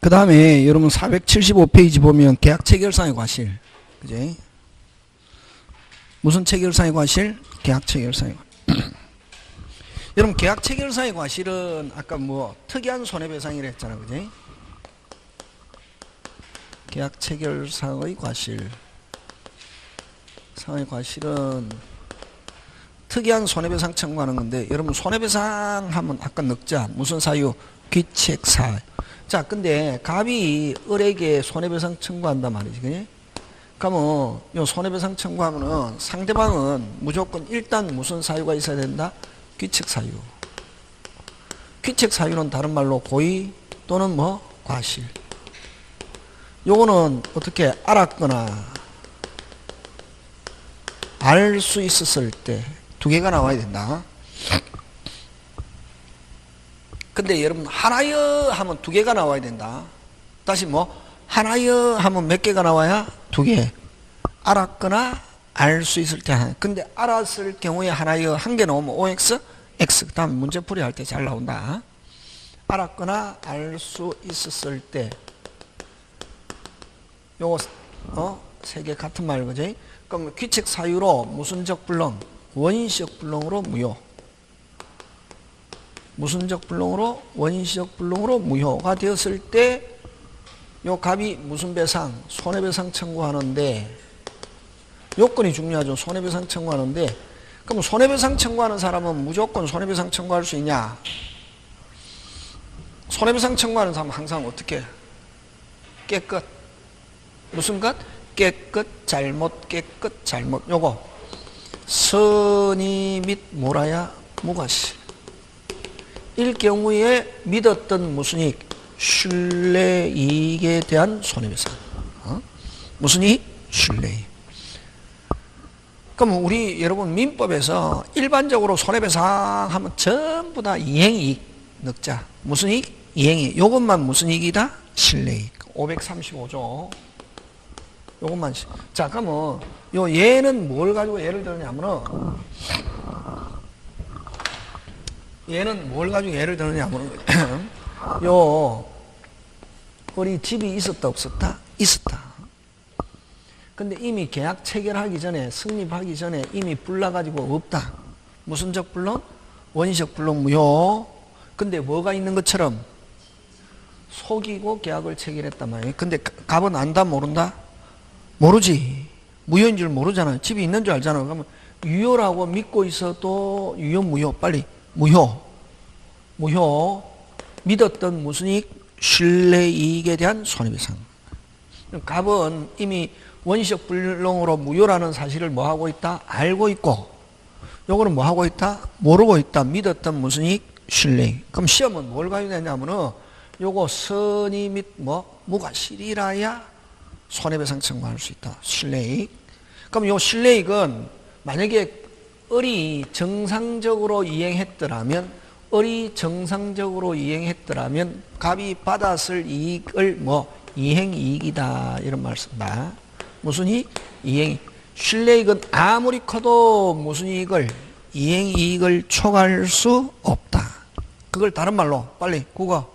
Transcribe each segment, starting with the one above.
그 다음에 여러분 475페이지 보면 계약 체결상의 과실. 그지? 무슨 체결상의 과실? 계약 체결상의 과실. 여러분 계약 체결상의 과실은 아까 뭐 특이한 손해배상이라 했잖아. 그지? 계약 체결상의 과실. 상의 과실은 특이한 손해배상 청구하는 건데, 여러분 손해배상 하면 아까 넉자 무슨 사유? 귀책사유. 자, 근데 갑이 을에게 손해배상 청구한단 말이지. 그지? 그러면 요 손해배상 청구하면은 상대방은 무조건 일단 무슨 사유가 있어야 된다? 귀책사유. 귀책사유는 다른 말로 고의 또는 뭐 과실. 요거는 어떻게 알았거나 알 수 있었을 때 두 개가 나와야 된다. 근데 여러분 하나여 하면 두 개가 나와야 된다. 다시 뭐 하나여 하면 몇 개가 나와야? 두 개. 알았거나 알 수 있을 때 하나. 근데 알았을 경우에 하나여 한 개 나오면 OX, X. 그 다음 문제풀이 할 때 잘 나온다. 알았거나 알 수 있었을 때 요거 세 개 같은 말 그지? 그럼 귀책 사유로 무슨적 불능, 원시적 불능으로 무효. 무슨적 불능으로 원시적 불능으로 무효가 되었을 때 요 갑이 무슨 배상? 손해배상 청구하는데 요건이 중요하죠. 손해배상 청구하는데 그럼 손해배상 청구하는 사람은 무조건 손해배상 청구할 수 있냐? 손해배상 청구하는 사람은 항상 어떻게? 깨끗. 무슨 것? 깨끗, 잘못, 깨끗, 잘못. 요거 선의 및 뭐라야? 무과실. 일 경우에 믿었던 무슨 이익? 신뢰 이익에 대한 손해배상. 무슨 이익? 신뢰 이익. 그럼 우리 여러분 민법에서 일반적으로 손해배상 하면 전부 다 이행이익 넣자. 무슨 이익? 이행이익. 요것만 무슨 이익이다? 신뢰이익. 535조. 요것만. 자, 그러면 요 얘는 뭘 가지고 예를 들었냐면은 얘는 뭘 가지고 예를 들었냐면은 요 우리 집이 있었다 없었다? 있었다. 근데 이미 계약 체결하기 전에 성립하기 전에 이미 불나가지고 없다. 무슨적 불능? 원시적 불능 무효. 근데 뭐가 있는 것처럼 속이고 계약을 체결했단 말이에요. 근데 갑은 안다 모른다? 모르지. 무효인 줄 모르잖아요. 집이 있는 줄 알잖아요. 그러면 유효라고 믿고 있어도 유효 무효 빨리 무효. 무효. 믿었던 무슨 이익? 신뢰 이익에 대한 손해배상. 갑은 이미 원시적 불능으로 무효라는 사실을 뭐 하고 있다? 알고 있고, 요거는 뭐 하고 있다? 모르고 있다. 믿었던 무슨 이익? 신뢰이익. 그럼 시험은 뭘 가져내냐면은 요거 선의 및 뭐 무과실이라야 손해배상 청구할 수 있다. 신뢰이익. 그럼 요 신뢰이익은 만약에 을이 정상적으로 이행했더라면 갑이 받았을 이익을 뭐 이행이익이다 이런 말 쓴다. 무슨 이익? 이행이익. 신뢰이익은 아무리 커도 무슨 이익을? 이행이익을 초과할 수 없다. 그걸 다른 말로 빨리 국어.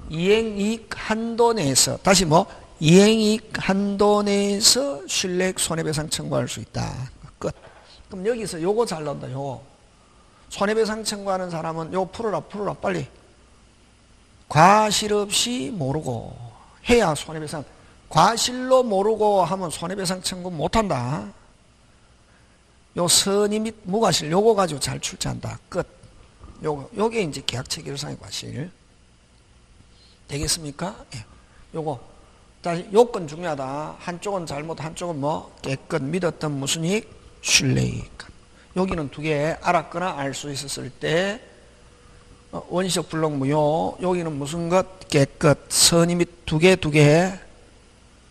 이행이익 한도 내에서 다시 뭐? 이행이익 한도 내에서 신뢰이익 손해배상 청구할 수 있다. 끝. 그럼 여기서 요거 잘 나온다. 요거. 손해배상 청구하는 사람은 요거 풀어라 빨리. 과실 없이 모르고 해야 손해배상. 과실로 모르고 하면 손해배상 청구 못한다. 요 선의 및 무과실 요거 가지고 잘 출제한다. 끝. 요게 이제 계약체결상의 과실. 되겠습니까? 예. 요거. 다시 요건 중요하다. 한쪽은 잘못, 한쪽은 뭐? 깨끗 믿었던 무슨 이익? 신뢰이익. 여기는 두 개 알았거나 알 수 있었을 때 원시적 불능 무효. 여기는 무슨 것? 깨끗. 선의 및 두 개.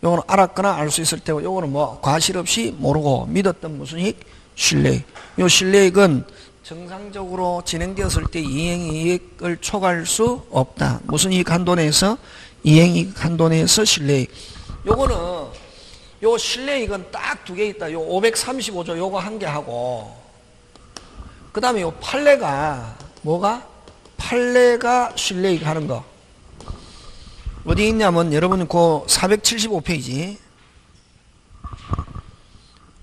요거는 알았거나 알 수 있을 때고 요거는 뭐? 과실 없이 모르고 믿었던 무슨 이익? 신뢰이익. 요 신뢰이익은 정상적으로 진행되었을 때 이행이익을 초과할 수 없다. 무슨 이익 한도 내에서? 이행이익 한도 내에서 신뢰이익. 요거는 요 신뢰이익은 딱 두 개 있다. 요 535조 요거 한 개 하고 그 다음에 요 판례가 뭐가? 판례가 신뢰이익 하는 거. 어디 있냐면 여러분 그 475페이지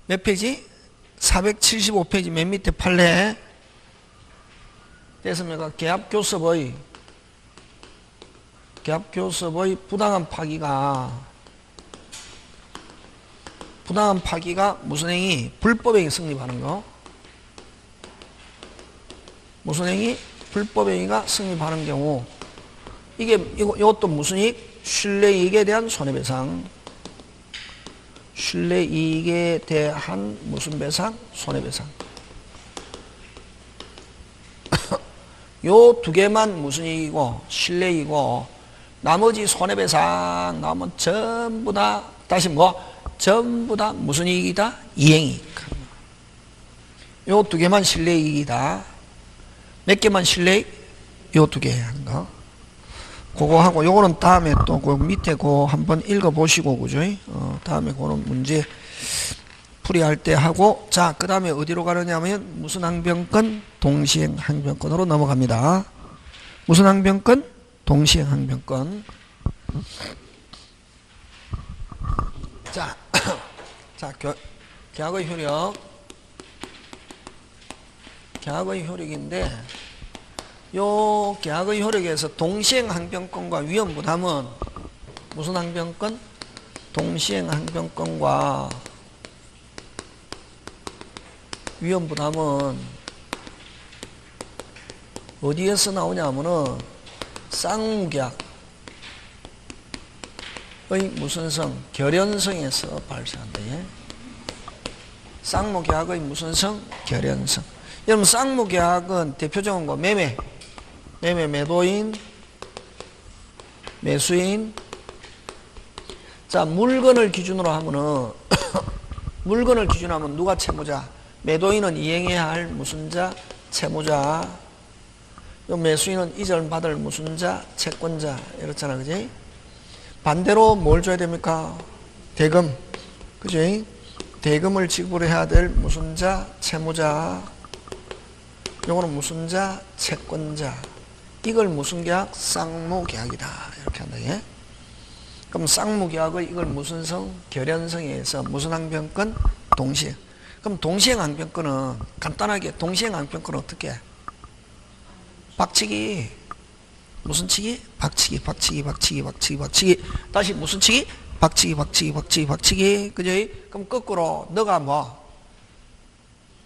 몇 페이지? 475페이지 맨 밑에 판례 됐습니까? 계약교섭의 부당한 파기가 무슨 행위? 불법행위 성립하는 거. 무슨 행위? 불법행위가 성립하는 경우 이것도 무슨 이익? 신뢰이익에 대한 손해배상. 신뢰이익에 대한 무슨 배상? 손해배상. 요 두 개만 무슨 이익이고 신뢰이익이고 나머지 손해배상 나오면 전부 다 다시 전부 다 무슨 이익이다? 이행이익. 요 두 개만 신뢰이익이다. 몇 개만 신뢰이익? 요 두 개 하는 거. 그거 하고 요거는 다음에 또 그 밑에 그 한번 읽어보시고 그죠? 다음에 그런 문제 풀이할 때 하고 자 그 다음에 어디로 가느냐면 무슨 항변권? 동시행 항변권으로 넘어갑니다. 무슨 항변권? 동시행 항변권. 자, 계약의 효력. 계약의 효력인데 요 계약의 효력에서 동시행 항변권과 위험부담은 무슨 항변권? 동시행 항변권과 위험부담은 어디에서 나오냐면은 쌍무계약의 무슨 성? 결연성에서 발생한다. 예? 쌍무계약의 무슨 성? 결연성. 여러분 쌍무계약은 대표적인 거 매매, 매도인, 매수인. 자 물건을 기준으로 하면은 물건을 기준으로 하면 누가 채무자? 매도인은 이행해야 할 무슨 자? 채무자. 매수인은 이전 받을 무슨 자? 채권자. 이렇잖아. 그지? 반대로 뭘 줘야 됩니까? 대금. 그지? 대금을 지급해야 될 무슨 자? 채무자. 요거는 무슨 자? 채권자. 이걸 무슨 계약? 쌍무계약이다. 이렇게 한다. 예? 그럼 쌍무계약의 이걸 무슨 성? 결연성에 의해서 무슨 항변권? 동시행. 그럼 동시행 항변권은 간단하게 동시행 항변권은 어떻게 해? 박치기. 무슨 치기? 박치기. 다시 무슨 치기? 박치기. 그죠? 그럼 거꾸로 너가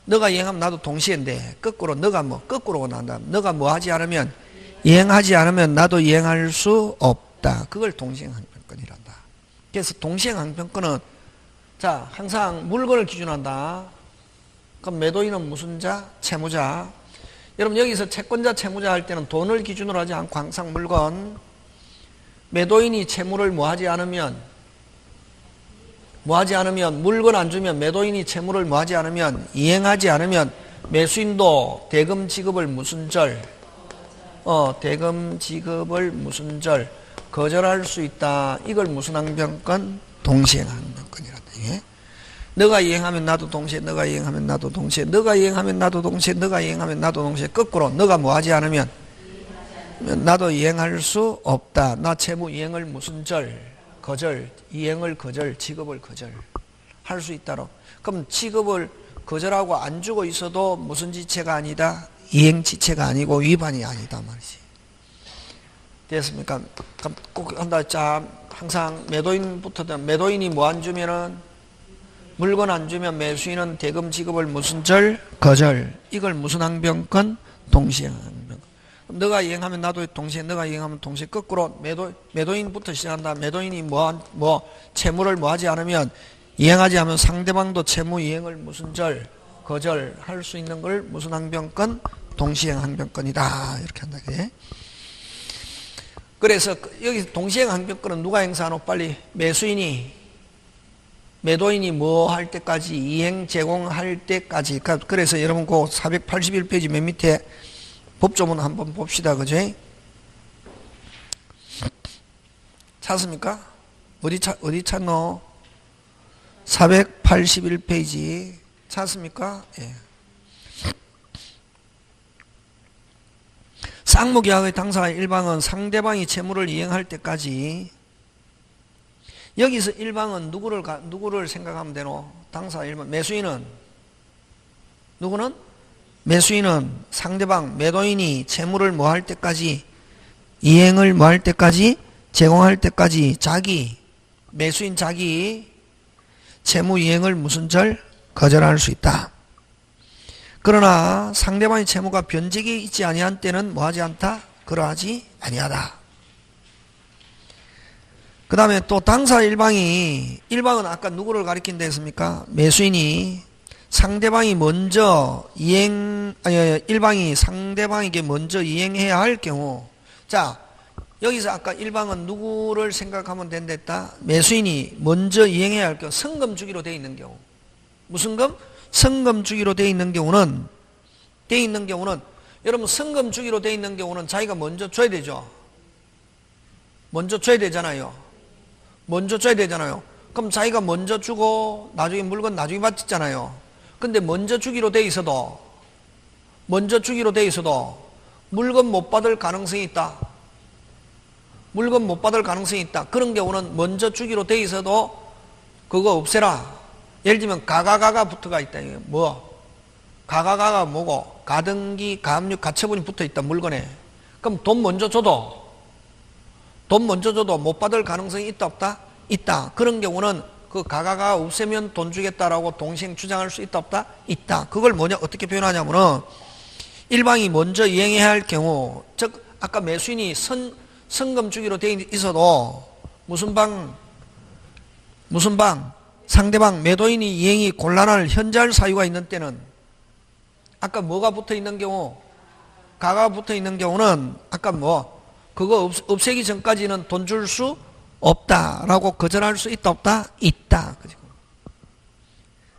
너가 이행하면 나도 동시인데 거꾸로 너가 거꾸로 난다. 너가 하지 않으면 이행하지 않으면 나도 이행할 수 없다. 그걸 동시행 항변권이란다. 그래서 동시행 항변권은 자 항상 물건을 기준한다. 그럼 매도인은 무슨 자? 채무자. 여러분 여기서 채권자 채무자 할 때는 돈을 기준으로 하지 않고 항상 물건. 매도인이 채무를 하지 않으면 물건 안 주면 매도인이 채무를 하지 않으면 이행하지 않으면 매수인도 대금 지급을 무슨 절? 대금 지급을 무슨 절? 거절할 수 있다. 이걸 무슨 항변권? 동시행 항변권이란다. 예? 너가 이행하면 나도 동시에, 너가 이행하면 나도 동시에, 너가 이행하면 나도 동시에, 너가 이행하면 나도 동시에. 거꾸로 너가 하지 않으면 나도 이행할 수 없다. 나 채무 이행을 무슨 절? 거절. 이행을 거절, 지급을 거절 할 수 있다로. 그럼 지급을 거절하고 안 주고 있어도 무슨 지체가 아니다? 이행 지체가 아니고 위반이 아니다 말이지. 됐습니까? 그럼 꼭 한다. 자, 항상 매도인부터 매도인이 안 주면은 물건 안 주면 매수인은 대금 지급을 무슨 절? 거절. 이걸 무슨 항변권? 동시행 항변권. 너가 이행하면 나도 동시에, 너가 이행하면 동시에. 거꾸로 매도인부터 시작한다. 매도인이 채무를 하지 않으면 이행하지 않으면 상대방도 채무 이행을 무슨 절? 거절 할 수 있는 걸 무슨 항변권? 동시행 항변권이다. 이렇게 한다. 그게. 그래서 여기 동시행 항변권은 누가 행사하노? 빨리 매도인이 할 때까지? 이행 제공할 때까지. 그래서 여러분 그 481페이지 맨 밑에 법조문 한번 봅시다. 그죠? 찾습니까? 어디 찾노? 481페이지 찾습니까? 예. 쌍무계약의 당사의 일방은 상대방이 채무를 이행할 때까지, 여기서 일방은 누구를 생각하면 되노? 당사 일방. 매수인은 누구는? 매수인은 상대방 매도인이 채무를 뭐 할 때까지, 이행을 뭐 할 때까지, 제공할 때까지 매수인 자기 채무 이행을 무슨 절? 거절할 수 있다. 그러나 상대방의 채무가 변직이 있지 아니한 때는 뭐하지 않다? 그러하지 아니하다. 그 다음에 또 당사 일방은 아까 누구를 가리킨다 했습니까? 매수인이 상대방이 먼저 일방이 상대방에게 먼저 이행해야 할 경우, 자, 여기서 아까 일방은 누구를 생각하면 된다 했다? 매수인이 먼저 이행해야 할 경우, 성금 주기로 되어 있는 경우. 무슨 금? 성금 주기로 되어 있는 경우는, 여러분 성금 주기로 되어 있는 경우는 자기가 먼저 줘야 되죠. 먼저 줘야 되잖아요. 그럼 자기가 먼저 주고 나중에 물건 나중에 받잖아요. 근데 먼저 주기로 되어 있어도 물건 못 받을 가능성이 있다. 그런 경우는 먼저 주기로 되어 있어도 그거 없애라. 예를 들면 가가가 붙어가 있다. 뭐? 가가가 뭐고? 가등기, 가압류, 가처분이 붙어 있다. 물건에. 그럼 돈 먼저 줘도 못 받을 가능성이 있다 없다? 있다. 그런 경우는 그 가가가 없애면 돈 주겠다라고 동시행 주장할 수 있다 없다? 있다. 그걸 어떻게 표현하냐면은 일방이 먼저 이행해야 할 경우, 즉 아까 매수인이 성금 주기로 되어 있어도 무슨 방? 상대방 매도인이 이행이 곤란할 현저할 사유가 있는 때는, 아까 뭐가 붙어 있는 경우? 가가 붙어 있는 경우는 아까 그거 없애기 전까지는 돈 줄 수 없다라고 거절할 수 있다 없다? 있다.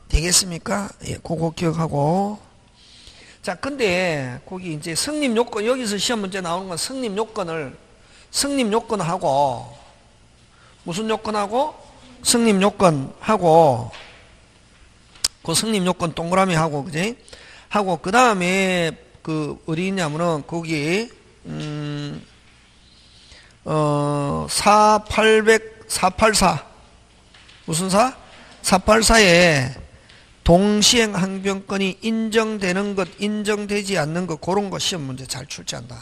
되겠습니까? 예, 그거 기억하고. 자, 근데 거기 이제 성립 요건, 여기서 시험 문제 나오는 건 성립 요건하고 무슨 요건하고? 성립 요건하고, 그 성립 요건 동그라미 하고, 그지? 하고, 그 다음에, 어디 있냐면은, 거기, 484. 무슨 사? 484에 동시행 항변권이 인정되는 것, 인정되지 않는 것, 그런 거 시험 문제 잘 출제한다.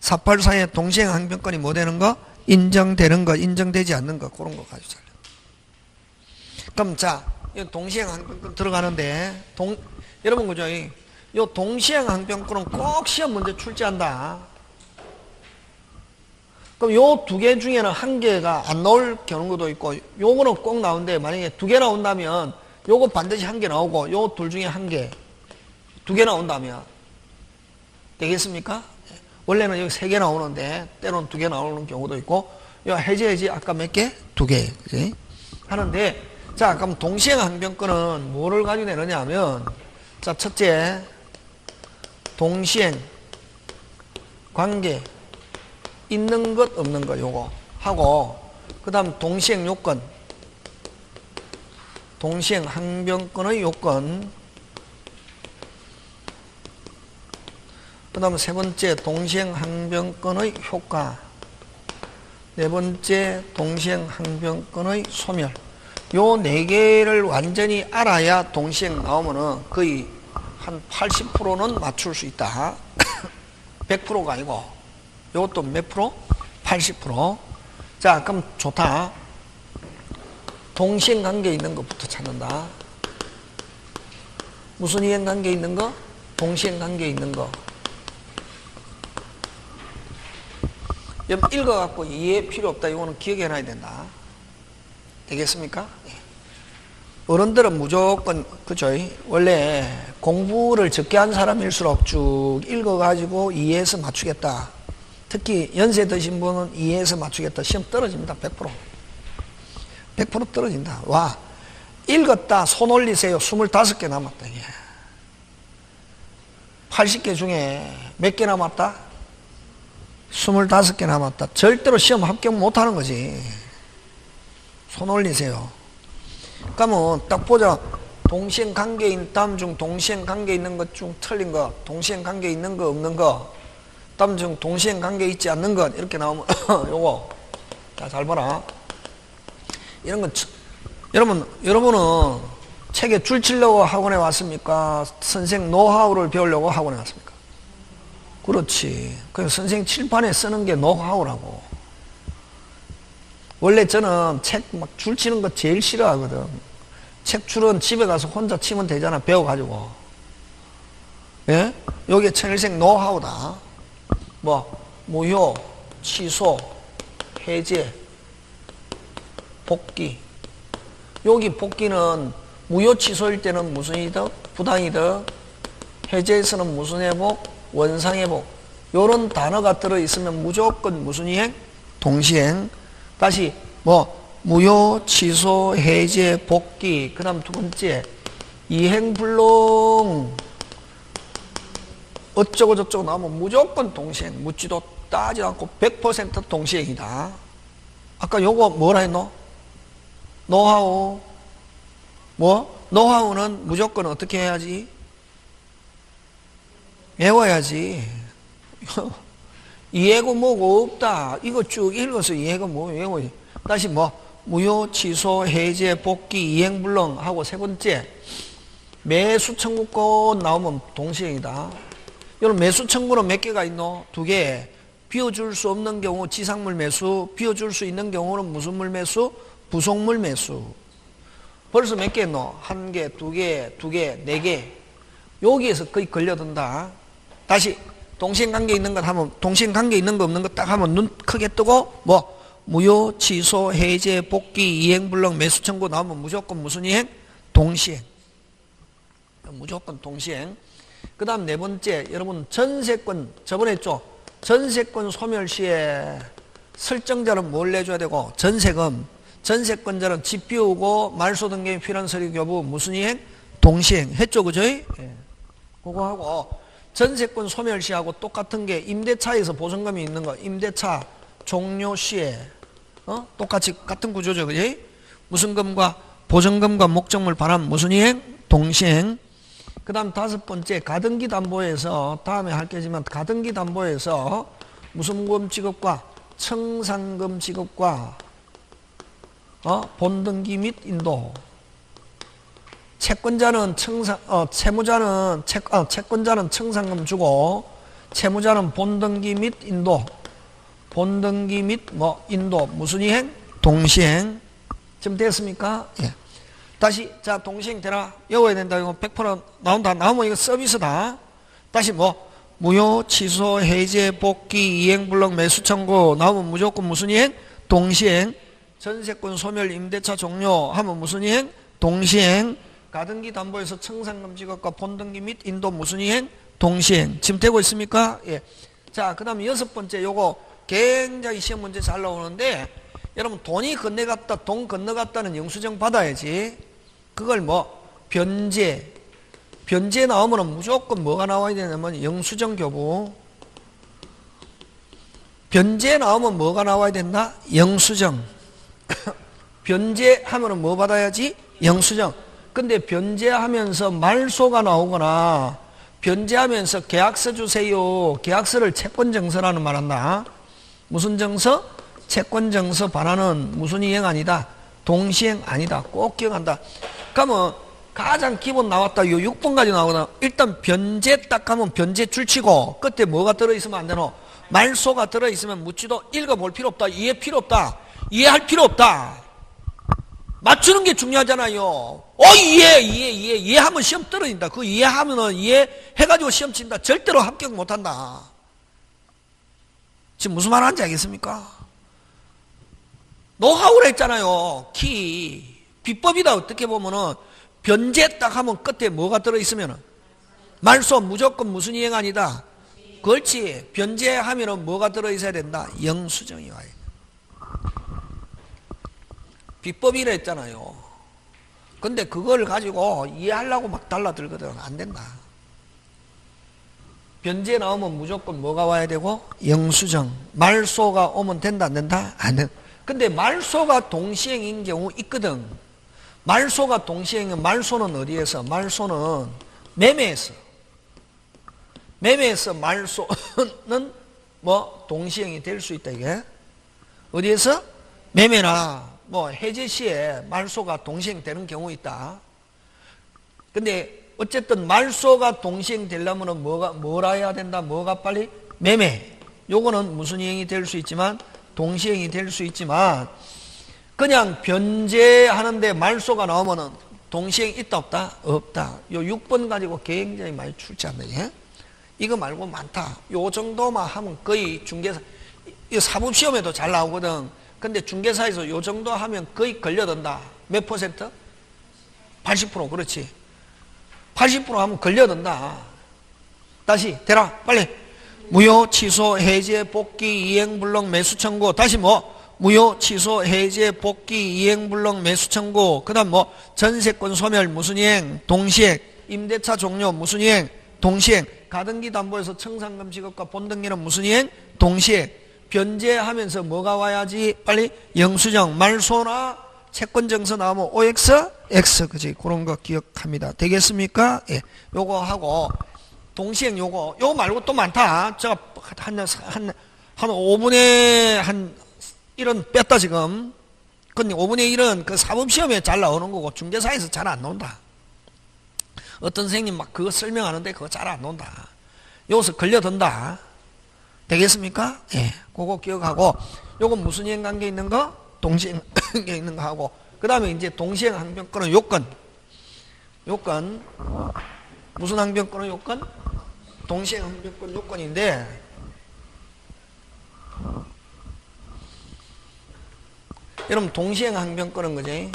484에 동시행 항변권이 뭐 되는 거? 인정되는 거, 인정되지 않는 거, 그런 거 가지고 잘. 그럼 자, 동시행 항변권 들어가는데, 여러분 그죠? 이 동시행 항변권은 꼭 시험 문제 출제한다. 그럼 요 두 개 중에는 한 개가 안 나올 경우도 있고, 요거는 꼭 나오는데, 만약에 두 개 나온다면, 요거 반드시 한 개 나오고, 요 둘 중에 한 개, 두 개 나온다면, 되겠습니까? 원래는 여기 세 개 나오는데, 때로는 두 개 나오는 경우도 있고, 요 해지, 아까 몇 개? 두 개, 그지? 하는데, 자, 그럼 동시행 항변권은 뭐를 가지고 내느냐 하면, 자, 첫째, 동시행, 관계, 있는 것, 없는 것, 요거 하고, 그 다음 동시행 요건, 동시행 항변권의 요건, 그 다음 세 번째 동시행 항변권의 효과, 네 번째 동시행 항변권의 소멸. 요 네 개를 완전히 알아야 동시행 나오면은 거의 한 80%는 맞출 수 있다. 100%가 아니고 요것도 몇 프로? 80%. 자, 그럼 좋다. 동시행 관계 있는 것부터 찾는다. 무슨 이행 관계 있는 거? 동시행 관계 있는 거. 읽어갖고 이해 필요 없다. 이거는 기억해놔야 된다. 되겠습니까? 어른들은 무조건, 그죠? 원래 공부를 적게 한 사람일수록 쭉 읽어가지고 이해해서 맞추겠다. 특히 연세 드신 분은 이해해서 맞추겠다. 시험 떨어집니다. 100%. 100% 떨어진다. 와, 읽었다. 손 올리세요. 25개 남았다. 80개 중에 몇 개 남았다? 25개 남았다. 절대로 시험 합격 못하는 거지. 손 올리세요. 그러면 딱 보자. 동시행 관계 있는 다음 중 동시행 관계 있는 것 중 틀린 거, 동시행 관계 있는 거 없는 거. 다음 중 동시행 관계 있지 않는 것 이렇게 나오면 요거 자, 잘 봐라. 이런 건 여러분은 책에 줄 치려고 학원에 왔습니까? 선생 노하우를 배우려고 학원에 왔습니까? 그렇지. 그래서 선생 칠판에 쓰는 게 노하우라고. 원래 저는 책 막 줄 치는 거 제일 싫어하거든. 책 줄은 집에 가서 혼자 치면 되잖아. 배워가지고. 예? 요게 천일생 노하우다. 뭐 무효, 취소, 해제, 복귀. 여기 복귀는 무효 취소일 때는 무슨 이득? 부당이득. 해제에서는 무슨 회복? 원상회복. 요런 단어가 들어있으면 무조건 무슨 이행? 동시행. 다시 뭐 무효, 취소, 해제, 복귀. 그 다음 두 번째 이행불능 어쩌고 저쩌고 나오면 무조건 동시행. 묻지도 따지도 않고 100% 동시행이다. 아까 요거 뭐라 했노? 노하우. 뭐? 노하우는 무조건 어떻게 해야지? 외워야지. 이해고 뭐고 없다. 이거 쭉 읽어서 이해가 뭐 외워야지. 다시 뭐? 무효, 취소, 해제, 복귀, 이행불능 하고 세 번째 매수 청구권 나오면 동시행이다. 여러분 매수 청구는 몇 개가 있노? 두 개. 비워줄 수 없는 경우 지상물 매수, 비워줄 수 있는 경우는 무슨 물 매수? 부속물 매수. 벌써 몇 개 있노? 한 개, 두 개, 네 개. 여기에서 거의 걸려든다. 다시 동시행관계 있는 것 하면 동시행관계 있는 거 없는 거 딱 하면 눈 크게 뜨고 뭐 무효, 취소, 해제, 복귀, 이행불능, 매수 청구 나오면 무조건 무슨 이행? 동시행. 무조건 동시행. 그 다음 네 번째 여러분 전세권 저번에 했죠. 전세권 소멸 시에 설정자는 뭘 내줘야 되고 전세금 전세권자는 집 비우고 말소 등기에 필요한 서류 교부 무슨 이행? 동시행 했죠 그죠? 예. 그거 하고 전세권 소멸 시하고 똑같은 게 임대차에서 보증금이 있는 거 임대차 종료 시에 똑같이 같은 구조죠 그죠? 무슨 금과 보증금과 목적물 반환 무슨 이행? 동시행. 그 다음 다섯 번째 가등기 담보에서 다음에 할 게지만 가등기 담보에서 무슨 금 지급과 청산금 지급과 본등기 및 인도. 채권자는 채권자는 청산금 주고 채무자는 본등기 및 인도. 본등기 및 인도 무슨 이행? 동시행. 지금 됐습니까? 예. 다시 자 동시행 되라 외워야 된다. 이거 100% 나온다. 나오면 이거 서비스다. 다시 뭐 무효, 취소, 해제, 복귀, 이행불능, 매수 청구 나오면 무조건 무슨 이행? 동시행. 전세권 소멸, 임대차 종료 하면 무슨 이행? 동시행. 가등기 담보에서 청산금 지급과 본등기 및 인도 무슨 이행? 동시행. 지금 되고 있습니까? 예. 자, 그 다음에 여섯 번째 요거 굉장히 시험 문제 잘 나오는데 여러분 돈이 건네갔다, 돈 건너갔다는 영수증 받아야지. 그걸 뭐 변제. 변제 나오면 무조건 뭐가 나와야 되냐면 영수증 교부. 변제 나오면 뭐가 나와야 된다? 영수증. 변제하면 뭐 받아야지? 영수증. 근데 변제하면서 말소가 나오거나 변제하면서 계약서 주세요. 계약서를 채권증서라는 말 한다. 무슨 증서? 채권증서 반환은 무슨 이행 아니다? 동시행 아니다. 꼭 기억한다. 그러면 가장 기본 나왔다. 요 6번까지 나오거든. 일단 변제 딱 하면 변제 줄치고 끝에 뭐가 들어있으면 안 되노? 말소가 들어있으면 묻지도 읽어볼 필요 없다. 이해 필요 없다. 이해할 필요 없다. 맞추는 게 중요하잖아요. 이해하면 시험 떨어진다. 그 이해하면은 이해해가지고 시험 친다. 절대로 합격 못한다. 지금 무슨 말 하는지 알겠습니까? 노하우를 했잖아요. 키. 비법이다. 어떻게 보면은 변제 딱 하면 끝에 뭐가 들어있으면은 말소 무조건 무슨 이행 아니다. 그렇지. 변제하면은 뭐가 들어있어야 된다. 영수증이 와야 돼. 비법이라 했잖아요. 근데 그걸 가지고 이해하려고 막 달라들거든. 안 된다. 변제 나오면 무조건 뭐가 와야 되고? 영수증. 말소가 오면 된다 안 된다? 안 된다. 근데 말소가 동시행인 경우 있거든. 말소가 동시행은 말소는 어디에서? 말소는 매매에서. 매매에서 말소는 뭐 동시행이 될 수 있다 이게. 어디에서? 매매나 뭐 해제 시에 말소가 동시행되는 경우 있다. 근데 어쨌든 말소가 동시행되려면 뭐라 해야 된다? 뭐가 빨리? 매매. 요거는 무슨 이행이 될 수 있지만 동시행이 될 수 있지만 그냥 변제하는데 말소가 나오면은 동시행 있다 없다? 없다. 요 6번 가지고 굉장히 많이 출제한다. 예? 이거 말고 많다. 요 정도만 하면 거의 중개사, 이 사법시험에도 잘 나오거든. 근데 중개사에서 요 정도 하면 거의 걸려든다. 몇 퍼센트? 80%. 그렇지. 80% 하면 걸려든다. 다시 대라 빨리. 무효, 취소, 해제, 복귀, 이행, 불능, 매수 청구. 다시 뭐? 무효, 취소, 해제, 복귀, 이행, 불능, 매수 청구. 그 다음 뭐? 전세권 소멸, 무슨 이행? 동시행. 임대차 종료, 무슨 이행? 동시행. 가등기 담보에서 청산금 지급과 본등기는 무슨 이행? 동시행. 변제하면서 뭐가 와야지? 빨리 영수증, 말소나 채권증서 나오면 OX, X. 그지? 그런 거 기억합니다. 되겠습니까? 예. 요거 하고, 동시행 요거 말고 또 많다. 제가 한 5분의 한 1은 뺐다 지금. 근데 5분의 1은 그 사법시험에 잘 나오는 거고 중개사에서 잘 안 나온다. 어떤 선생님 막 그거 설명하는데 그거 잘 안 나온다. 여기서 걸려든다. 되겠습니까? 예. 그거 기억하고, 요건 무슨 이행 관계 있는 거? 동시행 관계 있는 거 하고, 그 다음에 이제 동시행 항변권은 요건. 무슨 항변권은 요건? 동시행 항변권 요건인데, 여러분 동시행 항변권은 그지?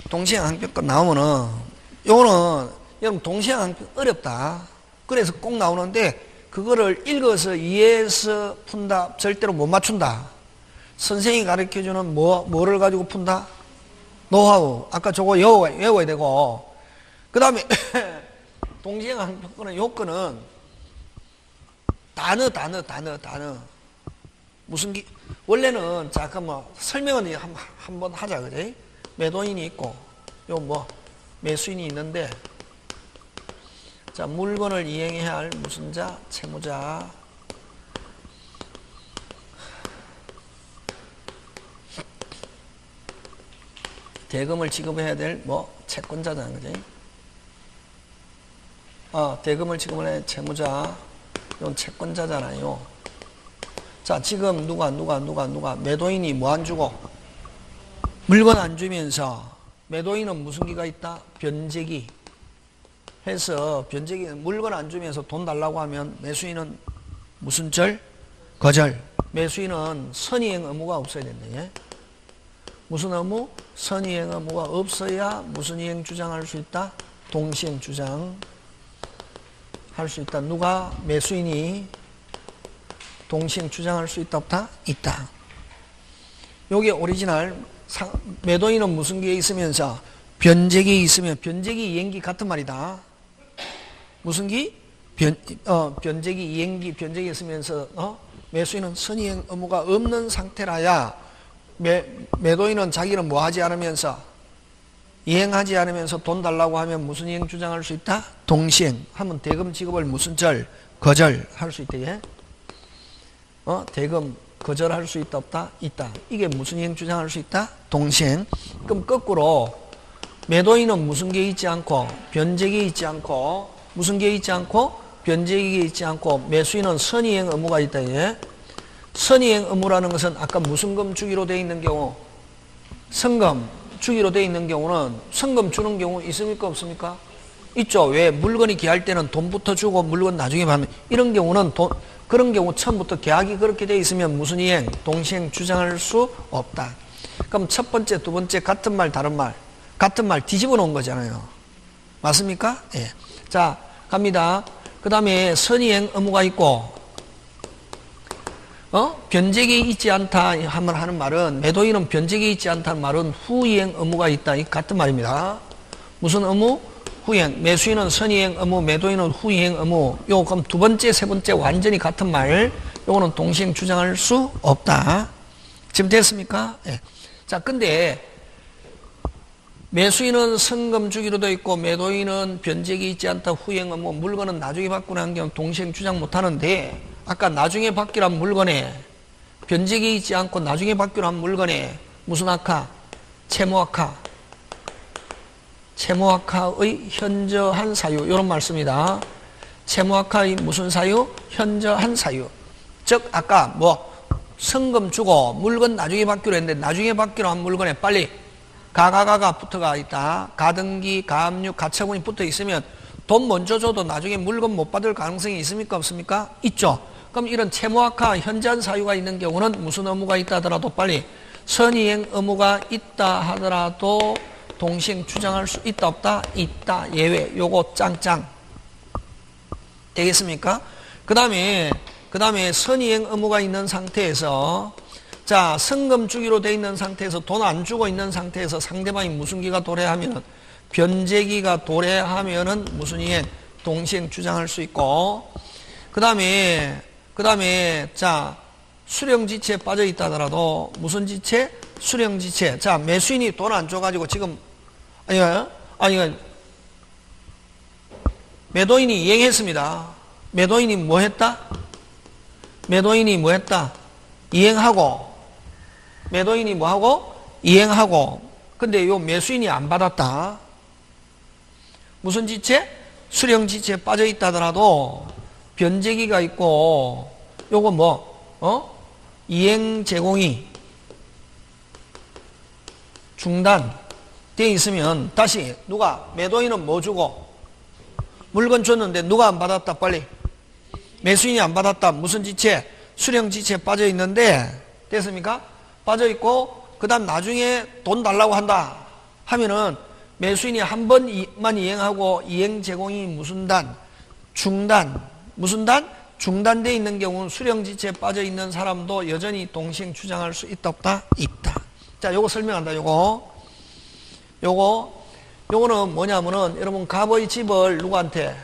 동시행 항변권 나오면은 요거는 여러분 동시행 항변 어렵다. 그래서 꼭 나오는데 그거를 읽어서 이해해서 푼다 절대로 못 맞춘다. 선생님이 가르쳐주는 뭐를 가지고 푼다? 노하우. 아까 저거 외워야 되고, 그 다음에 동시행 항변권의 요건은 단어. 무슨 원래는 잠깐만 설명은 한번 하자 그래. 매도인이 있고 요 뭐 매수인이 있는데, 자 물건을 이행해야 할 무슨 자? 채무자. 대금을 지급해야 될 뭐 채권자잖아 그지? 대금을 지급해야 할 채무자. 이건 채권자잖아요. 자 지금 누가 매도인이 뭐 안 주고 물건 안 주면서 매도인은 무슨 기가 있다? 변제기 해서, 변제기는 물건 안 주면서 돈 달라고 하면 매수인은 무슨 절? 거절. 매수인은 선의행 의무가 없어야 된다. 예? 무슨 의무? 선의행 의무가 없어야 무슨 이행 주장할 수 있다? 동시행 주장 할 수 있다. 누가? 매수인이 동시행 주장할 수 있다 없다? 있다. 요게 오리지널. 매도인은 무슨 기에 있으면서 변제기에 있으면, 변제기 이행기 같은 말이다. 무슨 기? 변제기 이행기, 변제기에 있으면서 매수인은 선의행 의무가 없는 상태라야 매도인은 자기는 뭐 하지 않으면서, 이행하지 않으면서 돈 달라고 하면 무슨 이행 주장할 수 있다? 동시행 하면 대금 지급을 무슨 절? 거절 할 수 있다. 예? 대금 거절할 수 있다 없다? 있다. 이게 무슨 이행 주장할 수 있다? 동시행. 그럼 거꾸로 매도인은 무슨 게 있지 않고 변제기에 있지 않고, 무슨 게 있지 않고 변제기에 있지 않고 매수인은 선의행 의무가 있다. 예? 선의행 의무라는 것은 아까 무슨 금 주기로 되어 있는 경우? 성금 주기로 되어 있는 경우는 성금 주는 경우 있습니까 없습니까? 있죠. 왜? 물건이 귀할 때는 돈부터 주고 물건 나중에 받는, 이런 경우는 그런 경우 처음부터 계약이 그렇게 되어 있으면 무슨 이행? 동시행 주장할 수 없다. 그럼 첫 번째, 두 번째 같은 말 다른 말, 같은 말 뒤집어 놓은 거잖아요. 맞습니까? 예. 자 갑니다. 그 다음에 선의행 의무가 있고, 변제기에 있지 않다 하는 말은, 매도인은 변제기에 있지 않다는 말은 후이행 의무가 있다. 이 같은 말입니다. 무슨 의무? 후이행. 매수인은 선의행 의무, 매도인은 후이행 의무. 요 그럼 두 번째, 세 번째 완전히 같은 말. 요거는 동시행 주장할 수 없다. 지금 됐습니까? 예. 자, 근데 매수인은 성금 주기로 되어 있고 매도인은 변제기 있지 않다. 후행 의무. 물건은 나중에 받거나 한 경우 동시행 주장 못하는데 아까 나중에 받기로 한 물건에 변제기 있지 않고 나중에 받기로 한 물건에 무슨 아카? 채무아카. 채무아카의 현저한 사유. 이런 말씀이다. 채무아카의 무슨 사유? 현저한 사유. 즉 아까 성금 주고 물건 나중에 받기로 했는데 나중에 받기로 한 물건에 빨리 가가 붙어가 있다. 가등기, 가압류, 가처분이 붙어 있으면 돈 먼저 줘도 나중에 물건 못 받을 가능성이 있습니까? 없습니까? 있죠. 그럼 이런 채무아카 현저한 사유가 있는 경우는 무슨 의무가 있다 하더라도 빨리 선이행 의무가 있다 하더라도 동시행 주장할 수 있다 없다? 있다. 예외. 요거 짱짱. 되겠습니까? 그 다음에 선이행 의무가 있는 상태에서 자, 성금 주기로 돼 있는 상태에서 돈 안 주고 있는 상태에서 상대방이 무슨 기가 도래하면은 변제기가 도래하면은 무슨 이행 동시행 주장할 수 있고 그 다음에 자 수령지체에 빠져 있다 하더라도 무슨 지체? 수령지체. 자, 매수인이 돈 안 줘가지고 지금 아니 매도인이 이행했습니다. 매도인이 뭐 했다? 이행하고 매도인이 뭐하고? 이행하고. 근데 요 매수인이 안 받았다. 무슨 지체? 수령지체에 빠져있다 하더라도 변제기가 있고 요거 이행 제공이 중단되어 있으면 다시 누가? 매도인은 뭐 주고? 물건 줬는데 누가 안 받았다? 빨리. 매수인이 안 받았다. 무슨 지체? 수령지체에 빠져있는데 됐습니까? 빠져있고 그 다음 나중에 돈 달라고 한다 하면은 매수인이 한 번만 이행하고 이행 제공이 무슨 단? 중단. 무슨 단? 중단되어 있는 경우는 수령지체에 빠져있는 사람도 여전히 동시행 주장할 수 있다 없다? 있다. 자, 요거 설명한다. 요거는 뭐냐면은 여러분 갑의 집을 누구한테?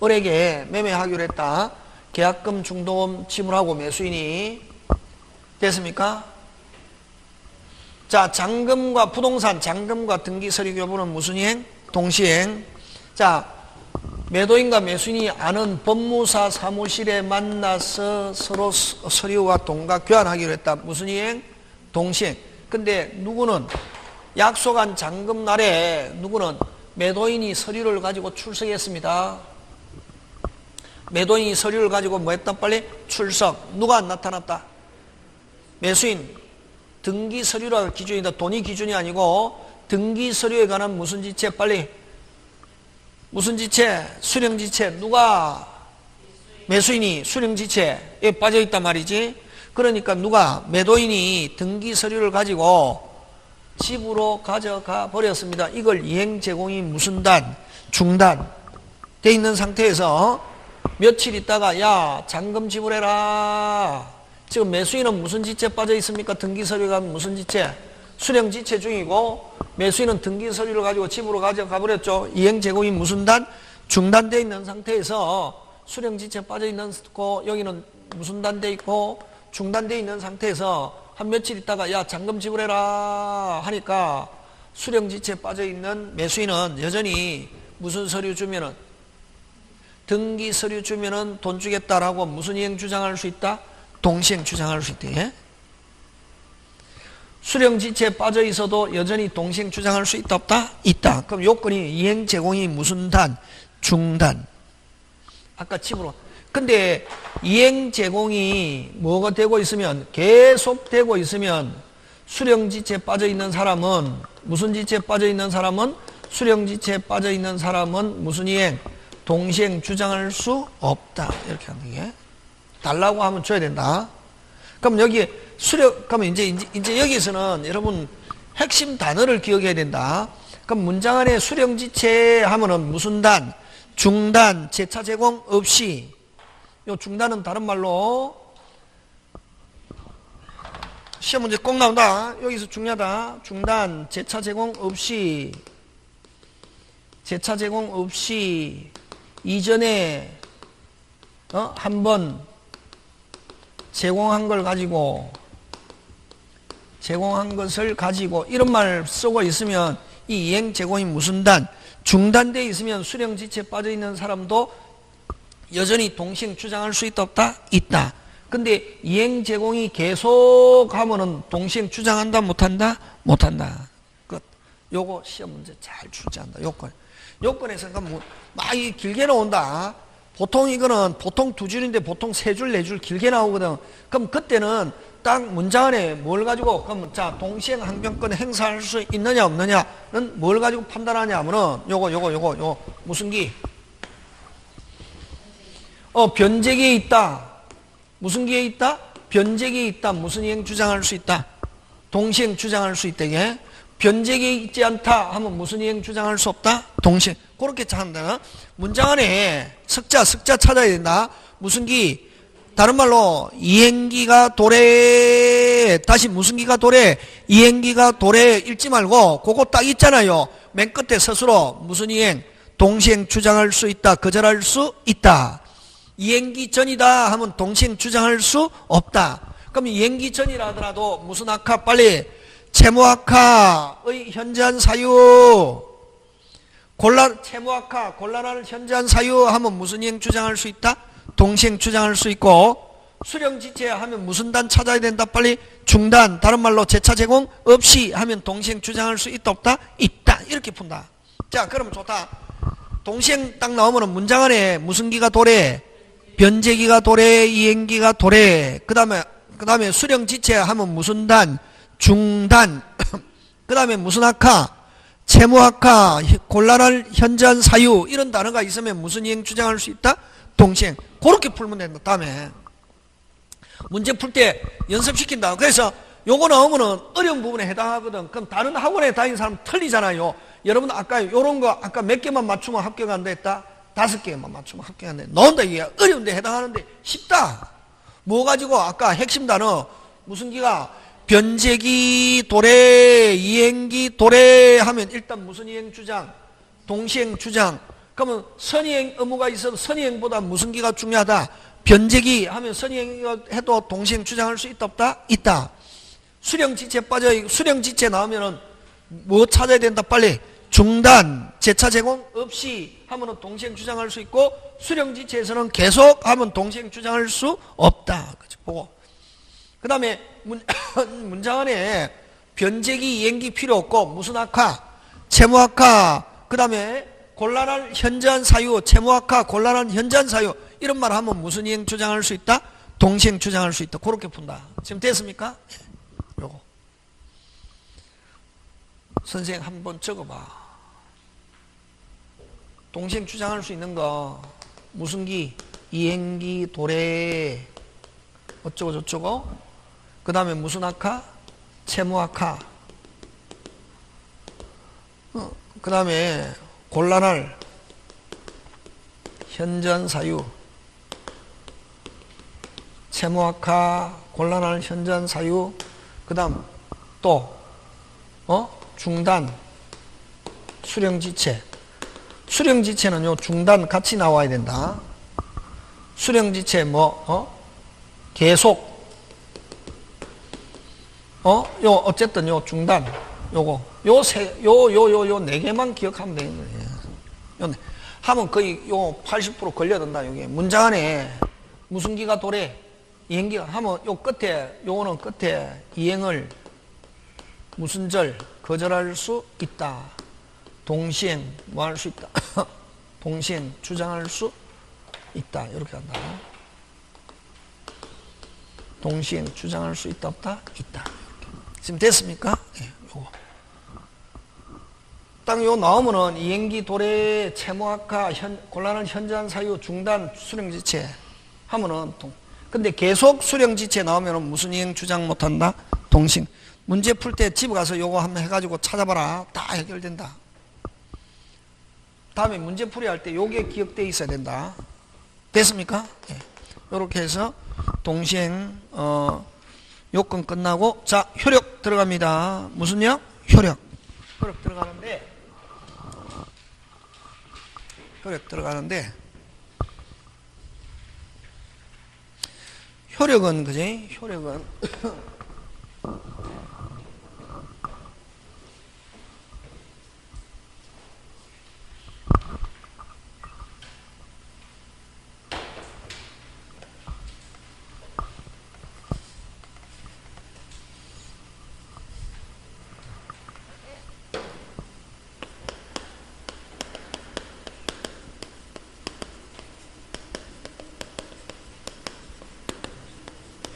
을에게 매매하기로 했다. 계약금 중도금 지불하고 매수인이 됐습니까? 자, 잔금과 부동산, 잔금과 등기 서류 교부는 무슨 이행? 동시행. 자, 매도인과 매수인이 아는 법무사 사무실에 만나서 서로 서류와 동과 교환하기로 했다. 무슨 이행? 동시행. 근데 누구는 약속한 잔금 날에 누구는 매도인이 서류를 가지고 출석했습니다. 매도인이 서류를 가지고 뭐 했다? 빨리 출석. 누가 안 나타났다? 매수인. 등기 서류라 기준이다. 돈이 기준이 아니고 등기 서류에 관한 무슨 지체? 빨리 무슨 지체? 수령지체. 누가? 매수인이 수령지체에 빠져있단 말이지. 그러니까 누가? 매도인이 등기 서류를 가지고 집으로 가져가 버렸습니다. 이걸 이행 제공이 무슨 단? 중단 돼 있는 상태에서 며칠 있다가 야 잔금 지불해라. 지금 매수인은 무슨 지체에 빠져 있습니까? 등기 서류가 무슨 지체? 수령 지체 중이고 매수인은 등기 서류를 가지고 집으로 가져가 버렸죠. 이행 제공이 무슨 단? 중단되어 있는 상태에서 수령 지체에 빠져 있는 거 여기는 무슨 단돼 있고 중단되어 있는 상태에서 한 며칠 있다가 야 잔금 지불해라 하니까 수령 지체에 빠져 있는 매수인은 여전히 무슨 서류 주면은 등기 서류 주면은 돈 주겠다라고 무슨 이행 주장할 수 있다? 동시행 주장할 수 있대. 수령 지체에 빠져 있어도 여전히 동시행 주장할 수 있다 없다? 있다. 그럼 요건이 이행 제공이 무슨 단? 중단. 아까 집으로. 근데 이행 제공이 뭐가 되고 있으면 계속 되고 있으면 수령 지체에 빠져 있는 사람은 무슨 지체에 빠져 있는 사람은 수령 지체에 빠져 있는 사람은 무슨 이행? 동시행 주장할 수 없다. 이렇게 하는 게. 달라고 하면 줘야 된다. 그럼 여기 그러면 이제 여기서는 여러분 핵심 단어를 기억해야 된다. 그럼 문장 안에 수령지체 하면은 무슨 단? 중단, 재차 제공 없이. 요 중단은 다른 말로 시험 문제 꼭 나온다. 여기서 중요하다. 중단, 재차 제공 없이. 재차 제공 없이 이전에 한 번 제공한 걸 가지고 제공한 것을 가지고 이런 말 쓰고 있으면 이 이행 제공이 무슨 단? 중단되어 있으면 수령지체에 빠져있는 사람도 여전히 동시행 주장할 수 있다 없다? 있다. 근데 이행 제공이 계속하면은 동시행 주장한다 못한다? 못한다. 끝. 요거 시험 문제 잘 출제한다. 요건에서 그러니까 막 길게 나온다. 보통 이거는 보통 2줄인데 보통 3줄 4줄 길게 나오거든. 그럼 그때는 딱 문장 안에 뭘 가지고 그럼 자 동시행 항변권 행사할 수 있느냐 없느냐는 뭘 가지고 판단하냐면은 요거 무슨 기? 변제기에 있다. 무슨 기에 있다? 변제기에 있다. 무슨 이행 주장할 수 있다? 동시행 주장할 수 있다. 이게 변제기에 있지 않다 하면 무슨 이행 주장할 수 없다? 동시행. 그렇게 찾는다. 문장 안에 석자 찾아야 된다. 무슨 기? 다른 말로 이행기가 도래. 다시 무슨 기가 도래? 이행기가 도래 읽지 말고 그거 딱 있잖아요. 맨 끝에 스스로 무슨 이행? 동시행 주장할 수 있다. 거절할 수 있다. 이행기 전이다 하면 동시행 주장할 수 없다. 그럼 이행기 전이라 하더라도 무슨 아카 빨리 채무아카의 현저한 사유 채무아카 곤란한 현저한 사유 하면 무슨 이행 주장할 수 있다? 동시행 주장할 수 있고 수령지체 하면 무슨 단 찾아야 된다? 빨리 중단 다른 말로 재차 제공 없이 하면 동시행 주장할 수 있다 없다? 있다. 이렇게 푼다. 자 그럼 좋다. 동시행 딱 나오면 문장 안에 무슨 기가 도래? 변제기가 도래, 이행기가 도래. 그 다음에 수령지체 하면 무슨 단? 중단. 그 다음에 무슨 아카? 채무아카, 곤란한 현저한 사유. 이런 단어가 있으면 무슨 이행 주장할 수 있다? 동시행. 그렇게 풀면 된다. 다음에. 문제 풀 때 연습시킨다. 그래서 요거 나오면은 어려운 부분에 해당하거든. 그럼 다른 학원에 다니는 사람 틀리잖아요. 여러분 아까 요런 거 아까 몇 개만 맞추면 합격한다 했다? 5개만 맞추면 합격한다. 나온다 이게. 어려운데 해당하는데 쉽다. 뭐 가지고 아까 핵심 단어 무슨 기가 변제기 도래 이행기 도래 하면 일단 무슨 이행 주장? 동시행 주장. 그러면 선이행 의무가 있어도 선이행보다 무슨 기가 중요하다? 변제기 하면 선이행 해도 동시행 주장할 수 있다 없다? 있다. 수령지체 수령지체 나오면은 뭐 찾아야 된다 빨리? 중단, 재차 제공 없이 하면 동시행 주장할 수 있고 수령지체에서는 계속 하면 동시행 주장할 수 없다. 그치? 보고. 그 다음에 문장 안에 변제기, 이행기 필요 없고 무슨 아카? 채무아카. 그 다음에 곤란한 현저한 사유, 채무아카, 곤란한 현저한 사유 이런 말 하면 무슨 이행 주장할 수 있다? 동시행 주장할 수 있다. 그렇게 푼다. 지금 됐습니까? 요거. 선생님 한번 적어봐. 동시행 주장할 수 있는 거 무슨 기? 이행기, 도래 어쩌고 저쩌고 그 다음에 무슨 아카? 채무아카 그 다음에 곤란할 현저한 사유 채무아카 곤란할 현저한 사유 그 다음 또 중단 수령지체 수령지체는 요 중단 같이 나와야 된다. 수령지체 계속 요 어쨌든 요 중단 요거 요 4개만 기억하면 되는 거예요. 하면 거의 요 80% 걸려든다. 요게 문장 안에 무슨 기가 도래 이행기가 하면 요 끝에 요거는 끝에 이행을 무슨 절 거절할 수 있다. 동시행 뭐 할 수 있다. 동시행 주장할 수 있다. 이렇게 한다. 동시행 주장할 수 있다 없다? 있다. 이렇게. 지금 됐습니까? 네, 요거. 딱 요 나오면은 이행기 도래 채무아카 곤란한 현저한 사유 중단 수령지체 하면은 근데 계속 수령지체 나오면은 무슨 이행 주장 못한다? 동시행. 문제 풀 때 집에 가서 요거 한번 해가지고 찾아봐라. 다 해결된다. 다음에 문제풀이 할 때 요게 기억되어 있어야 된다. 됐습니까? 네. 요렇게 해서 동시행 요건 끝나고 자 효력 들어갑니다. 무슨요? 효력 들어가는데 효력은 그지? 효력은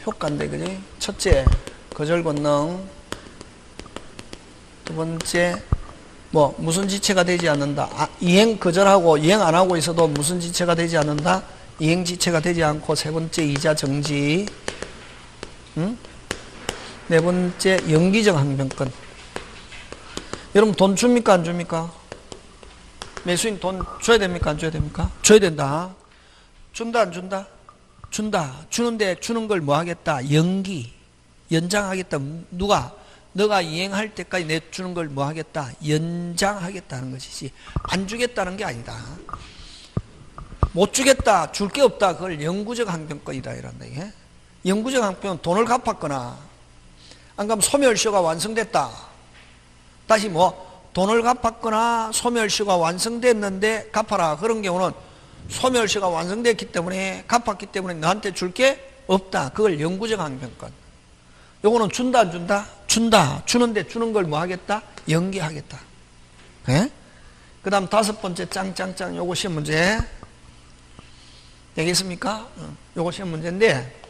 효과인데, 그지? 첫째, 거절 권능. 두 번째, 무슨 지체가 되지 않는다. 이행 거절하고 이행 안 하고 있어도 무슨 지체가 되지 않는다. 이행 지체가 되지 않고. 세 번째, 이자 정지. 응? 네 번째, 연기적 항변권. 여러분 돈 줍니까 안 줍니까? 매수인 돈 줘야 됩니까 안 줘야 됩니까? 줘야 된다. 준다 안 준다? 준다. 주는데 주는 걸 뭐 하겠다? 연장하겠다. 누가? 너가 이행할 때까지 내 주는 걸 뭐 하겠다? 연장하겠다는 것이지. 안 주겠다는 게 아니다. 못 주겠다. 줄 게 없다. 그걸 영구적 항변권이다 이란다. 이게. 영구적 항변은 돈을 갚았거나 안 그러면 소멸시효가 완성됐다. 다시 돈을 갚았거나 소멸시효가 완성됐는데 갚아라. 그런 경우는 소멸시효가 완성됐기 때문에 갚았기 때문에 너한테 줄 게 없다. 그걸 영구적 항변권. 요거는 준다 안 준다? 준다. 주는데 주는 걸 뭐 하겠다? 연기하겠다. 예? 그 다음 다섯 번째 짱짱짱 요거 시험 문제 되겠습니까? 요거 시험 문제인데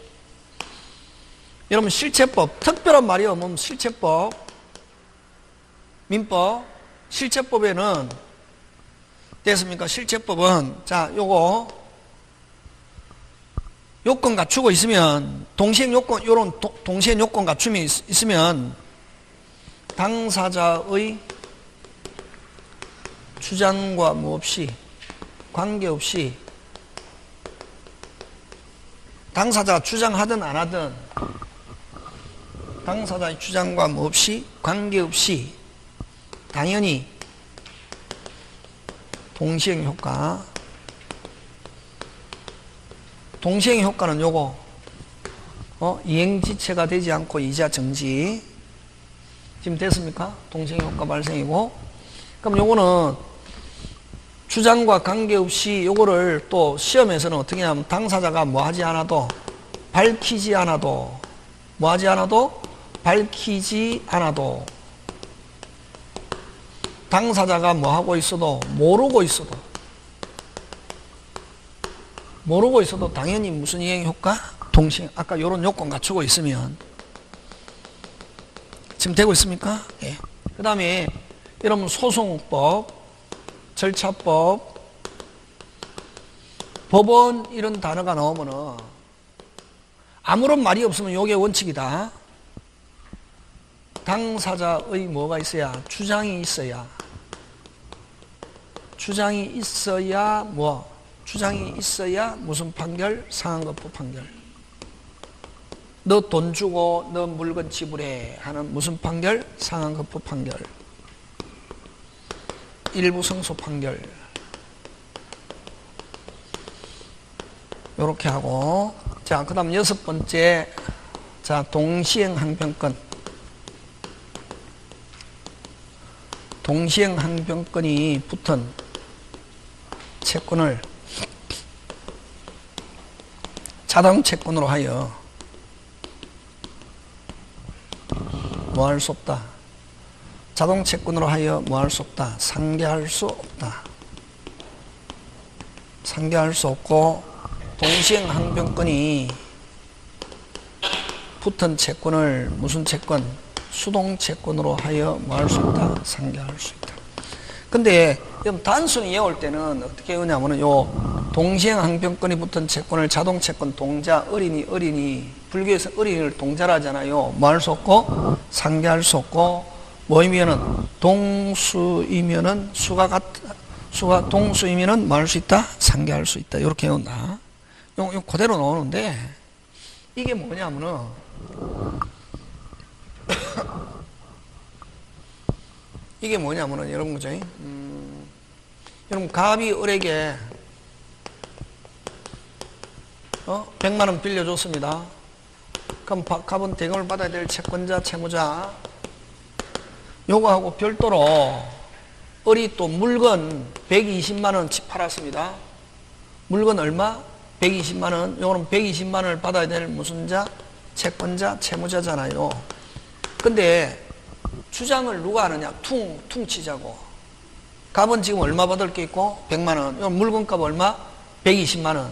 여러분 실체법 특별한 말이 없으면 실체법 민법 실체법에는 됐습니까? 실체법은 자 요거 요건 갖추고 있으면 동시행 요건 요런 동시행 요건 갖춤이 있으면 당사자의 주장과 무엇이 관계없이 당사자가 주장하든 안 하든 당사자의 주장과 무엇이 관계없이 당연히 동시행 효과 동시행 효과는 요거 이행지체가 되지 않고 이자 정지 지금 됐습니까? 동시행 효과 발생이고 그럼 요거는 주장과 관계없이 요거를 또 시험에서는 어떻게 하냐면 당사자가 뭐 하지 않아도 밝히지 않아도 뭐 하지 않아도 밝히지 않아도 당사자가 뭐 하고 있어도 모르고 있어도 당연히 무슨 이행 효과? 동시행. 아까 요런 요건 갖추고 있으면 지금 되고 있습니까? 예. 그 다음에 여러분 소송법, 절차법, 법원 이런 단어가 나오면은 아무런 말이 없으면 요게 원칙이다. 당사자의 뭐가 있어야? 주장이 있어야 주장이 있어야 무슨 판결? 상한거푸 판결. 너 돈 주고 너 물건 지불해 하는 무슨 판결? 상한거푸 판결. 일부 성소 판결. 요렇게 하고 자 그 다음 여섯 번째 자 동시행 항변권. 동시행 항변권이 붙은 채권을 자동 채권으로 하여 뭐 할 수 없다. 자동 채권으로 하여 뭐 할 수 없다. 상계할 수 없다. 상계할 수 없고 동시행 항변권이 붙은 채권을 무슨 채권? 수동 채권으로 하여 뭐 할 수 있다. 상계할 수 있다. 근데 단순히 외울 때는 어떻게 외우냐면은 요 동시행 항변권이 붙은 채권을 자동 채권 동자 어린이 불교에서 어린이를 동자라 하잖아요. 뭐 할 수 없고 상계할 수 없고 뭐이면은 동수이면은 수가 동수이면은 뭐 할 수 있다? 상계할 수 있다. 이렇게 외운다. 요 그대로 나오는데 이게 뭐냐면은 이게 뭐냐면은 여러분 그죠? 여러분 갑이 을에게 100만원 빌려줬습니다. 그럼 갑은 대금을 받아야 될 채권자, 채무자 요거하고 별도로 을이 또 물건 120만원 팔았습니다. 물건 얼마? 120만원. 요거는 120만원을 받아야 될 무슨 자? 채권자, 채무자잖아요. 근데 주장을 누가 하느냐? 퉁치자고. 갑은 지금 얼마 받을 게 있고? 100만원. 요 물건값 얼마? 120만원.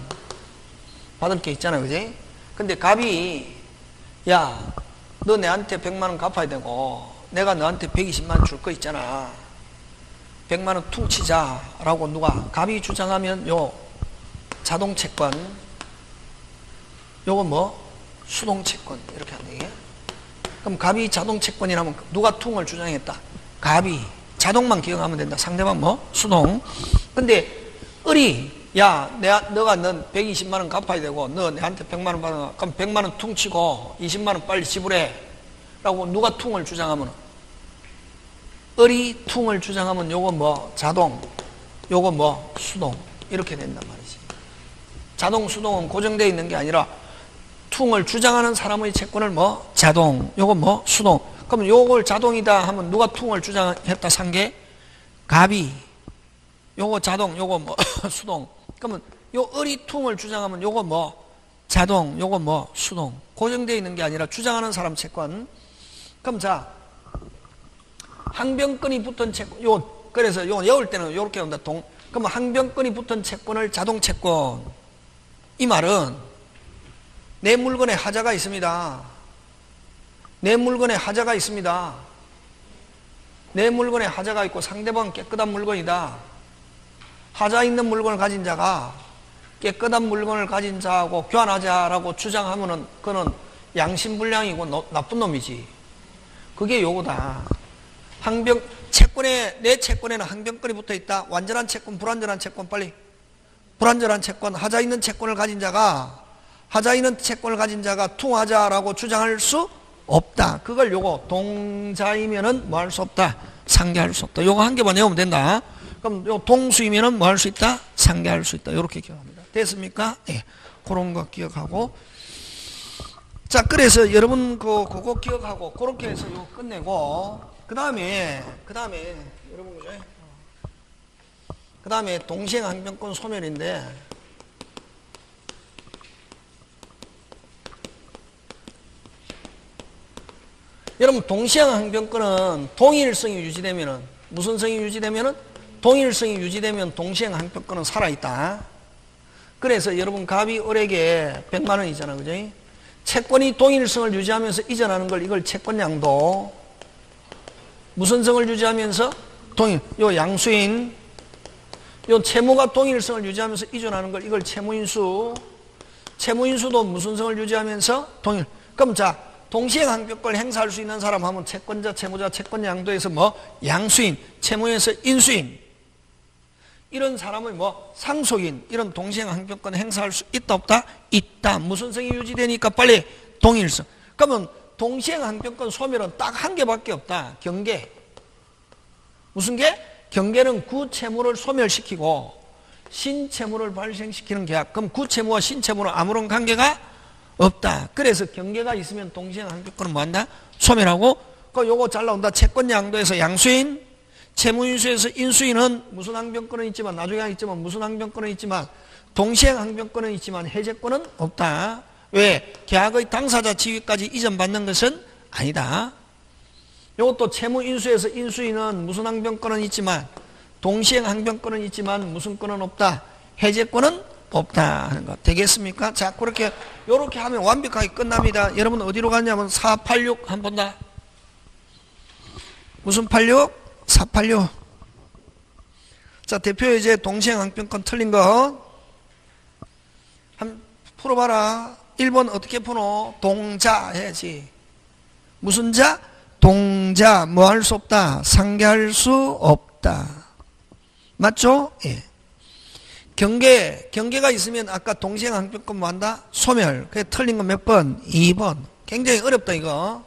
받을 게 있잖아요. 그지? 근데 갑이 야, 너 내한테 100만 원 갚아야 되고 내가 너한테 120만 원 줄 거 있잖아. 100만 원 퉁치자라고 누가 갑이 주장하면 요 자동채권, 요거 뭐 수동채권 이렇게 한다 이게. 그럼 갑이 자동채권이라면 누가 퉁을 주장했다? 갑이. 자동만 기억하면 된다. 상대방 뭐 수동. 근데 을이 야, 너가 넌 120만 원 갚아야 되고 너 내한테 100만 원 받아. 그럼 100만 원 퉁치고 20만 원 빨리 지불해 라고 누가 퉁을 주장하면, 을이 퉁을 주장하면 요거 뭐 자동, 요거 뭐 수동 이렇게 된단 말이지. 자동 수동은 고정되어 있는 게 아니라 퉁을 주장하는 사람의 채권을 뭐 자동, 요거 뭐 수동. 그럼 요걸 자동이다 하면 누가 퉁을 주장했다 상계? 갑이. 요거 자동, 요거 뭐 수동. 그러면 요 을이 퉁을 주장하면 요거 뭐 자동, 요거 뭐 수동. 고정되어 있는 게 아니라 주장하는 사람 채권. 그럼 자, 항변권이 붙은 채권, 그래서 요 외울 때는 요렇게 온다. 그러면 항변권이 붙은 채권을 자동채권. 이 말은 내 물건에 하자가 있습니다. 내 물건에 하자가 있습니다. 내 물건에 하자가 있고 상대방은 깨끗한 물건이다. 하자 있는 물건을 가진 자가 깨끗한 물건을 가진 자하고 교환하자라고 주장하면은 그는 양심불량이고 나쁜 놈이지. 그게 요거다. 내 채권에는 항변권이 붙어 있다. 완전한 채권, 불완전한 채권, 빨리. 불완전한 채권, 하자 있는 채권을 가진 자가, 하자 있는 채권을 가진 자가 퉁하자라고 주장할 수 없다. 그걸 요거 동자이면은 뭐 할 수 없다. 상계할 수 없다. 요거 한 개만 외우면 된다. 그럼 요 동수이면은 뭐 할 수 있다? 상계할 수 있다. 요렇게 기억합니다. 됐습니까? 예. 그런 거 기억하고. 자, 그래서 여러분 그거 기억하고 그렇게 해서 요 끝내고, 그 다음에 여러분 그죠? 그 다음에 동시행항변권 소멸인데, 여러분 동시행항변권은 동일성이 유지되면은, 무슨 성이 유지되면은? 동일성이 유지되면 동시행항변권은 살아있다. 그래서 여러분 갑이 을에게 100만 원이잖아, 그죠? 채권이 동일성을 유지하면서 이전하는 걸, 이걸 채권양도. 무슨 성을 유지하면서? 요 양수인, 요 채무가 동일성을 유지하면서 이전하는 걸, 이걸 채무인수. 채무인수도 무슨 성을 유지하면서? 동일. 그럼 자, 동시행항변권을 행사할 수 있는 사람 하면 채권자, 채무자, 채권양도에서 뭐? 양수인, 채무에서 인수인. 이런 사람의 뭐? 상속인. 이런 동시행항변권 행사할 수 있다, 없다? 있다. 무슨 성이 유지되니까 빨리 동일성. 그러면 동시행항변권 소멸은 딱 한 개밖에 없다. 경계. 무슨 개? 경계는 구채무를 소멸시키고 신채무를 발생시키는 계약. 그럼 구채무와 신채무는 아무런 관계가 없다. 그래서 경계가 있으면 동시행항변권은 뭐한다? 소멸하고. 요거 잘 나온다. 채권양도에서 양수인, 채무인수에서 인수인은 무슨 항변권은 있지만, 나중에 있지만 무슨 항변권은 있지만, 동시행항변권은 있지만 해제권은 없다. 왜? 계약의 당사자 지위까지 이전받는 것은 아니다. 이것도 채무인수에서 인수인은 무슨 항변권은 있지만, 동시행항변권은 있지만 무슨 권은 없다. 해제권은 없다 하는 거. 되겠습니까? 자, 그렇게 요렇게 하면 완벽하게 끝납니다. 여러분 어디로 갔냐면 486 한 번 더. 무슨 86? 486. 자, 대표 이제 동시행항변권 틀린 거 한 풀어봐라. 1번 어떻게 푸노? 동자 해야지. 무슨 자? 동자. 뭐 할 수 없다? 상계할 수 없다. 맞죠? 예. 경계가 있으면 아까 동시행항변권 뭐 한다? 소멸. 그게 틀린 거 몇 번? 2번. 굉장히 어렵다 이거.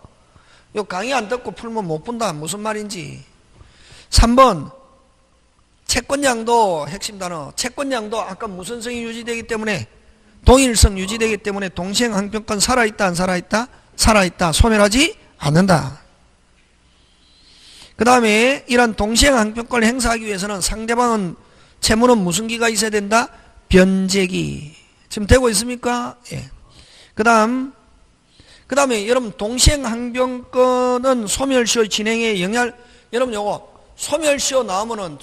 요 강의 안 듣고 풀면 못 본다. 무슨 말인지. 3번 채권양도 핵심 단어. 채권양도 아까 무슨 성이 유지되기 때문에, 동일성 유지되기 때문에 동시행항변권 살아있다 안 살아있다? 살아있다. 소멸하지 않는다. 그 다음에 이런 동시행항변권을 행사하기 위해서는 상대방은 채무는 무슨 기가 있어야 된다? 변제기. 지금 되고 있습니까? 예. 그 다음에 여러분 동시행항변권은 소멸시효 진행에 영향, 여러분 요거 소멸시효 나오면은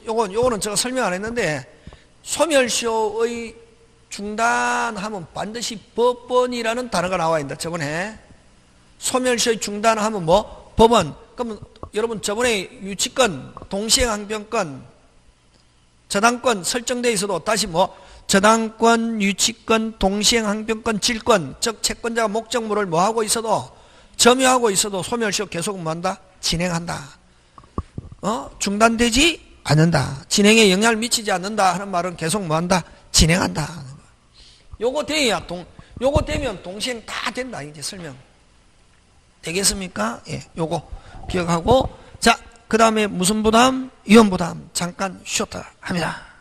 요거는 제가 설명 안 했는데, 소멸시효의 중단하면 반드시 법원이라는 단어가 나와야 된다. 저번에 소멸시효 중단하면 뭐? 법원. 그러면 여러분 저번에 유치권, 동시행항변권, 저당권 설정되어 있어도 다시 뭐? 저당권, 유치권, 동시행항변권, 질권, 즉 채권자가 목적물을 뭐 하고 있어도 점유하고 있어도 소멸시효 계속 뭐 한다? 진행한다. 중단되지 않는다. 진행에 영향을 미치지 않는다 하는 말은 계속 뭐 한다? 진행한다. 요거 돼야 요거 되면 동시행 다 된다. 이제 설명. 되겠습니까? 예, 요거 기억하고. 자, 그 다음에 무슨 부담? 위험 부담. 잠깐 쉬었다 합니다.